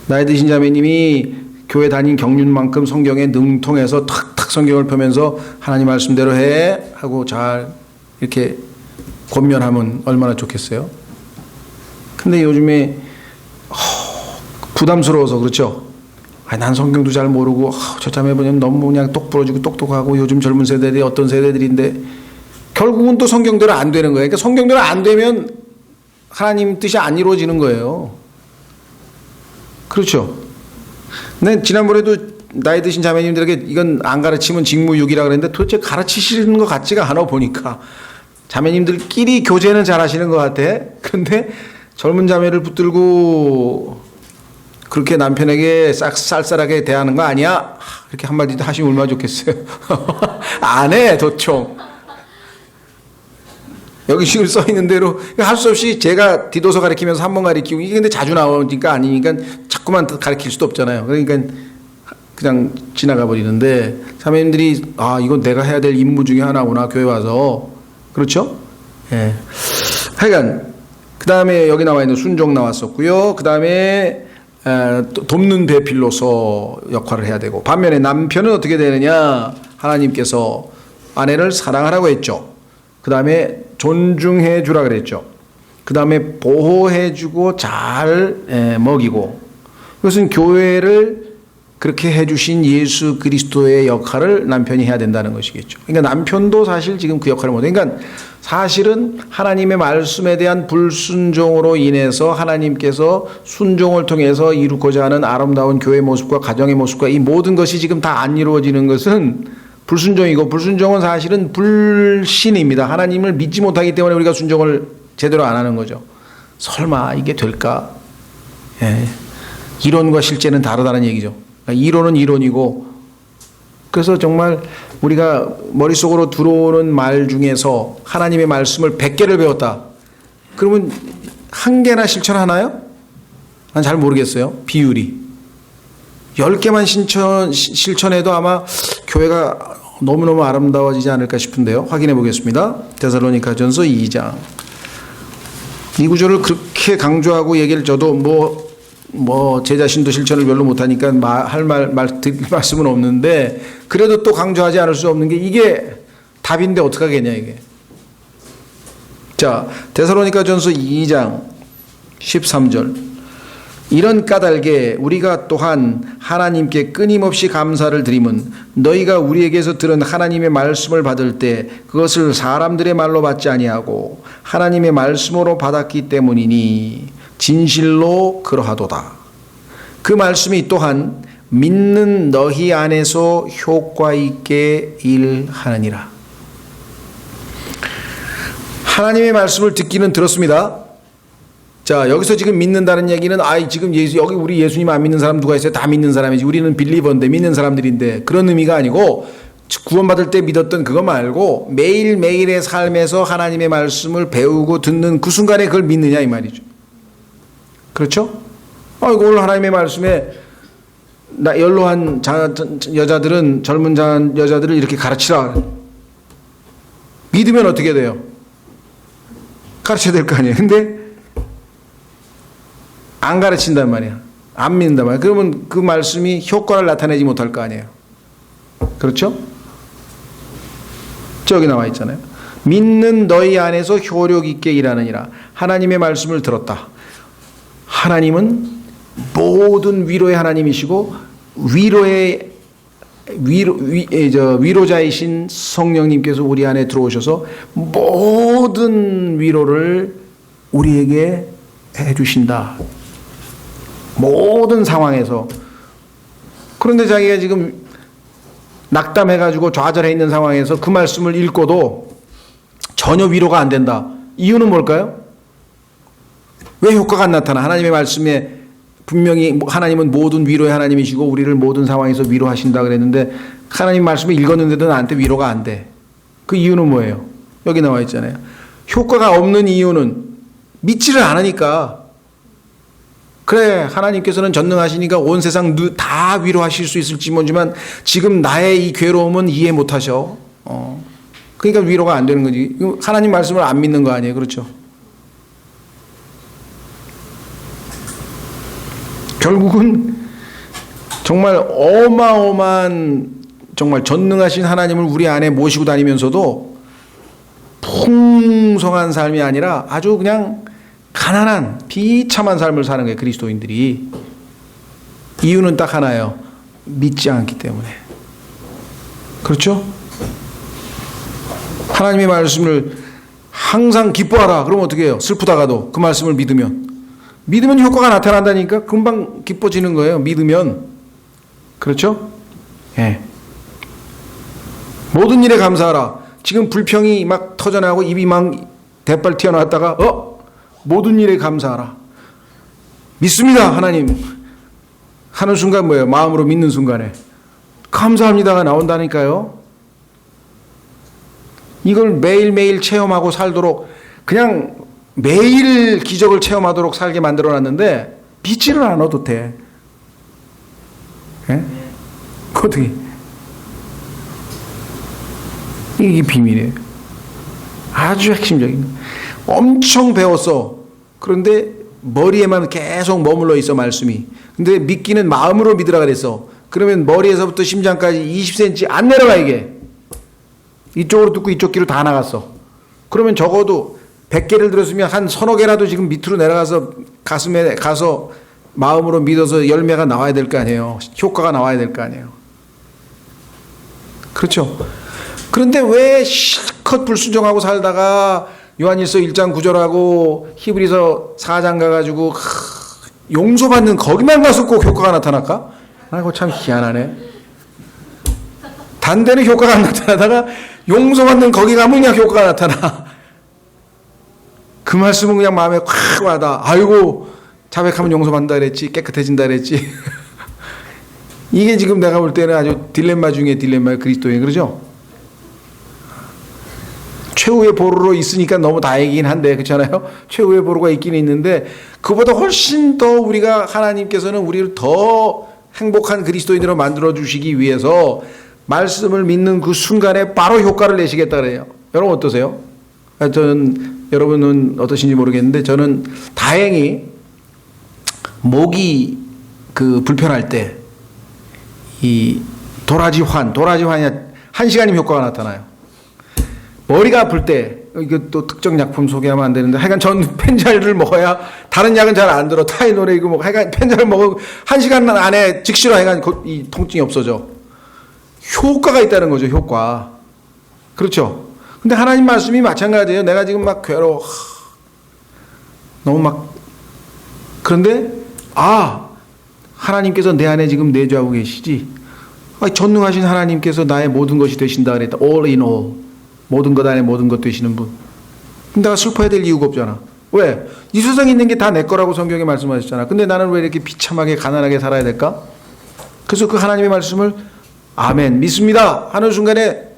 나이 드신 자매님이 교회 다닌 경륜만큼 성경에 능통해서 탁탁 성경을 펴면서 하나님 말씀대로 해 하고 잘 이렇게 권면하면 얼마나 좋겠어요. 근데 요즘에 부담스러워서 그렇죠. 난 성경도 잘 모르고 저 자매 보면 너무 그냥 똑 부러지고 똑똑하고 요즘 젊은 세대들이 어떤 세대들인데 결국은 또 성경대로 안 되는 거예요. 그러니까 성경대로 안 되면 하나님 뜻이 안 이루어지는 거예요. 그렇죠. 근데 지난번에도 나이 드신 자매님들에게 이건 안 가르치면 직무유기라 그랬는데 도대체 가르치시는 것 같지가 않아 보니까 자매님들끼리 교제는 잘 하시는 것 같아. 그런데 젊은 자매를 붙들고 그렇게 남편에게 쌀쌀하게 대하는 거 아니야? 이렇게 한마디 하시면 얼마나 좋겠어요. 안 해, 도청. 여기 지금 써 있는 대로 할 수 없이 제가 디도서 가르치면서 한 번 가르치고 이게 근데 자주 나오니까 아니니까 자꾸만 가르칠 수도 없잖아요. 그러니까 그냥 지나가 버리는데 자매님들이 이건 내가 해야 될 임무 중에 하나구나 교회 와서. 그렇죠? 예. 하여간 그 다음에 여기 나와 있는 순종 나왔었고요. 그 다음에 돕는 배필로서 역할을 해야 되고, 반면에 남편은 어떻게 되느냐? 하나님께서 아내를 사랑하라고 했죠. 그 다음에 존중해 주라 그랬죠. 그 다음에 보호해 주고 잘 먹이고. 이것은 교회를 그렇게 해주신 예수 그리스도의 역할을 남편이 해야 된다는 것이겠죠. 그러니까 남편도 사실 지금 그 역할을 못해요. 그러니까 사실은 하나님의 말씀에 대한 불순종으로 인해서 하나님께서 순종을 통해서 이루고자 하는 아름다운 교회 모습과 가정의 모습과 이 모든 것이 지금 다 안 이루어지는 것은 불순종이고, 불순종은 사실은 불신입니다. 하나님을 믿지 못하기 때문에 우리가 순종을 제대로 안 하는 거죠. 설마 이게 될까? 이론과 실제는 다르다는 얘기죠. 이론은 이론이고, 그래서 정말 우리가 머릿속으로 들어오는 말 중에서 하나님의 말씀을 100개를 배웠다. 그러면 한 개나 실천하나요? 난 잘 모르겠어요. 비율이. 10개만 실천해도 아마 교회가 너무너무 아름다워지지 않을까 싶은데요. 확인해 보겠습니다. 데살로니가전서 2장. 이 구절을 그렇게 강조하고 얘기를 저도 제 자신도 실천을 별로 못하니까 드릴 말씀은 없는데, 그래도 또 강조하지 않을 수 없는 게 이게 답인데 어떡하겠냐 이게. 자, 데살로니가전서 2장 13절. 이런 까닭에 우리가 또한 하나님께 끊임없이 감사를 드림은 너희가 우리에게서 들은 하나님의 말씀을 받을 때 그것을 사람들의 말로 받지 아니하고 하나님의 말씀으로 받았기 때문이니 진실로 그러하도다. 그 말씀이 또한 믿는 너희 안에서 효과 있게 일하느니라. 하나님의 말씀을 듣기는 들었습니다. 자, 여기서 지금 믿는다는 얘기는 지금 여기 우리 예수님 안 믿는 사람 누가 있어요? 다 믿는 사람이지. 우리는 빌리버인데 믿는 사람들인데, 그런 의미가 아니고 구원받을 때 믿었던 그거 말고 매일매일의 삶에서 하나님의 말씀을 배우고 듣는 그 순간에 그걸 믿느냐 이 말이죠. 그렇죠? 오늘 하나님의 말씀에 연로한 여자들은 젊은 여자들을 이렇게 가르치라. 믿으면 어떻게 돼요? 가르쳐야 될 거 아니에요. 근데 안 가르친단 말이야. 안 믿는단 말이야. 그러면 그 말씀이 효과를 나타내지 못할 거 아니에요. 그렇죠? 저기 나와 있잖아요. 믿는 너희 안에서 효력 있게 일하느니라. 하나님의 말씀을 들었다. 하나님은 모든 위로의 하나님이시고 위로자이신 성령님께서 우리 안에 들어오셔서 모든 위로를 우리에게 해주신다. 모든 상황에서. 그런데 자기가 지금 낙담해가지고 좌절해 있는 상황에서 그 말씀을 읽고도 전혀 위로가 안 된다. 이유는 뭘까요? 왜 효과가 안 나타나? 하나님의 말씀에 분명히 하나님은 모든 위로의 하나님이시고 우리를 모든 상황에서 위로하신다 그랬는데 하나님 말씀을 읽었는데도 나한테 위로가 안 돼. 그 이유는 뭐예요? 여기 나와 있잖아요. 효과가 없는 이유는 믿지를 않으니까. 그래, 하나님께서는 전능하시니까 온 세상 다 위로하실 수 있을지 모르지만 지금 나의 이 괴로움은 이해 못하셔. 그러니까 위로가 안 되는 거지. 하나님 말씀을 안 믿는 거 아니에요. 그렇죠? 결국은 정말 어마어마한 정말 전능하신 하나님을 우리 안에 모시고 다니면서도 풍성한 삶이 아니라 아주 그냥 가난한 비참한 삶을 사는 거예요. 그리스도인들이. 이유는 딱 하나예요. 믿지 않기 때문에. 그렇죠? 하나님의 말씀을 항상 기뻐하라. 그러면 어떻게 해요? 슬프다가도 그 말씀을 믿으면 효과가 나타난다니까. 금방 기뻐지는 거예요. 믿으면. 그렇죠? 예. 모든 일에 감사하라. 지금 불평이 막 터져나고 입이 막 대빨 튀어나왔다가 모든 일에 감사하라. 믿습니다 하나님 하는 순간 뭐예요? 마음으로 믿는 순간에 감사합니다가 나온다니까요. 이걸 매일매일 체험하고 살도록, 그냥 매일 기적을 체험하도록 살게 만들어놨는데 믿지를 않아도 돼. 예? 어떻게? 이게 비밀이에요. 아주 핵심적인 거. 엄청 배웠어. 그런데 머리에만 계속 머물러 있어 말씀이. 근데 믿기는 마음으로 믿으라 그랬어. 그러면 머리에서부터 심장까지 20cm 안 내려가 이게. 이쪽으로 듣고 이쪽 귀로 다 나갔어. 그러면 적어도 100개를 들었으면 한 서너 개라도 지금 밑으로 내려가서 가슴에 가서 마음으로 믿어서 열매가 나와야 될 거 아니에요. 효과가 나와야 될 거 아니에요. 그렇죠? 그런데 왜 실컷 불순종하고 살다가 요한일서 1장 9절하고 히브리서 4장 가가지고 용서받는 거기만 가서 꼭 효과가 나타날까? 아이고 참 희한하네. 단 데는 효과가 안 나타나다가 용서받는 거기 가면 그냥 효과가 나타나. 그 말씀은 그냥 마음에 콱 와닿아. 아이고 자백하면 용서받는다 그랬지, 깨끗해진다 그랬지. 이게 지금 내가 볼 때는 아주 딜레마 중에 딜레마예요. 그리스도인. 그러죠? 최후의 보루로 있으니까 너무 다행이긴 한데, 그렇잖아요? 최후의 보루가 있긴 있는데 그보다 훨씬 더 우리가, 하나님께서는 우리를 더 행복한 그리스도인으로 만들어 주시기 위해서 말씀을 믿는 그 순간에 바로 효과를 내시겠다 그래요. 여러분 어떠세요? 여러분은 어떠신지 모르겠는데 저는 다행히 목이 불편할 때 이 도라지환이 1시간이면 효과가 나타나요. 머리가 아플 때, 이거 또 특정 약품 소개하면 안 되는데, 하여간 전 펜자를 먹어야 다른 약은 잘 안 들어. 타이노레이고 뭐, 하여간 펜자를 먹으면 1시간 안에 즉시로 하여간 이 통증이 없어져. 효과가 있다는 거죠, 효과. 그렇죠? 근데 하나님 말씀이 마찬가지예요. 내가 지금 막 괴로워. 너무 막. 그런데, 하나님께서 내 안에 지금 내주하고 계시지. 전능하신 하나님께서 나의 모든 것이 되신다 그랬다. All in all. 모든 것 안에 모든 것 되시는 분. 내가 슬퍼야 될 이유가 없잖아. 왜? 이 세상에 있는 게 다 내 거라고 성경에 말씀하셨잖아. 근데 나는 왜 이렇게 비참하게 가난하게 살아야 될까? 그래서 그 하나님의 말씀을 아멘 믿습니다 하는 순간에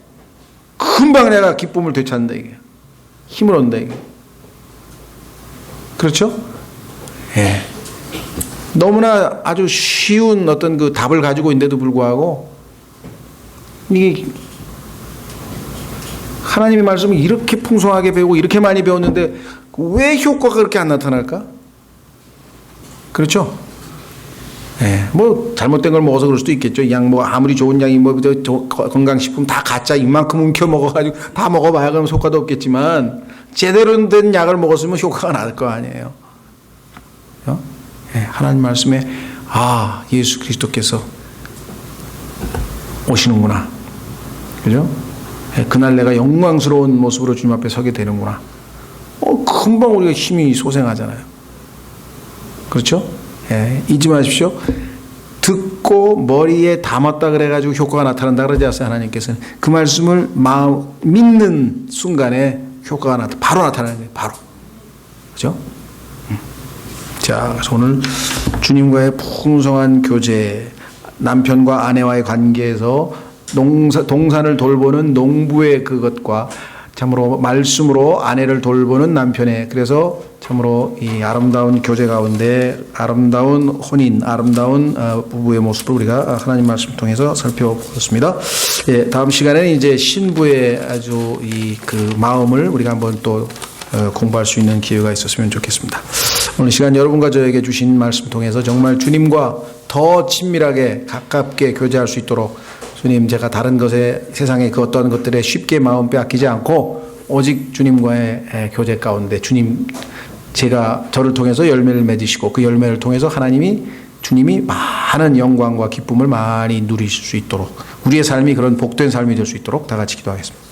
금방 내가 기쁨을 되찾는다 이게. 힘을 얻는다 이게. 그렇죠? 예. 너무나 아주 쉬운 어떤 그 답을 가지고 있는데도 불구하고 이게 하나님의 말씀을 이렇게 풍성하게 배우고 이렇게 많이 배웠는데 왜 효과가 그렇게 안 나타날까? 그렇죠? 예, 뭐 잘못된 걸 먹어서 그럴 수도 있겠죠. 이 양 뭐 아무리 좋은 양이 뭐 건강식품 다 가짜 이만큼 움켜 먹어가지고 다 먹어봐야 그러면 효과도 없겠지만 제대로 된 약을 먹었으면 효과가 날 거 아니에요. 예, 하나님 말씀에 예수 그리스도께서 오시는구나. 그죠? 예, 그날 내가 영광스러운 모습으로 주님 앞에 서게 되는구나. 금방 우리가 힘이 솟아나잖아요. 그렇죠? 예, 잊지 마십시오. 듣고 머리에 담았다 그래가지고 효과가 나타난다 그러지 않았어요. 하나님께서는 그 말씀을 믿는 순간에 효과가 바로 나타나는 거예요. 바로. 그죠? 자, 그래서 오늘 주님과의 풍성한 교제, 남편과 아내와의 관계에서 동산을 돌보는 농부의 그것과 참으로 말씀으로 아내를 돌보는 남편의, 그래서 참으로 이 아름다운 교제 가운데 아름다운 혼인, 아름다운 부부의 모습을 우리가 하나님 말씀 통해서 살펴보았습니다. 예, 다음 시간에는 이제 신부의 아주 그 마음을 우리가 한번 또 공부할 수 있는 기회가 있었으면 좋겠습니다. 오늘 시간 여러분과 저에게 주신 말씀 통해서 정말 주님과 더 친밀하게 가깝게 교제할 수 있도록 주님, 제가 다른 것에 세상의 그 어떤 것들에 쉽게 마음 빼앗기지 않고 오직 주님과의 교제 가운데 주님, 제가 저를 통해서 열매를 맺으시고 그 열매를 통해서 주님이 많은 영광과 기쁨을 많이 누리실 수 있도록 우리의 삶이 그런 복된 삶이 될 수 있도록 다 같이 기도하겠습니다.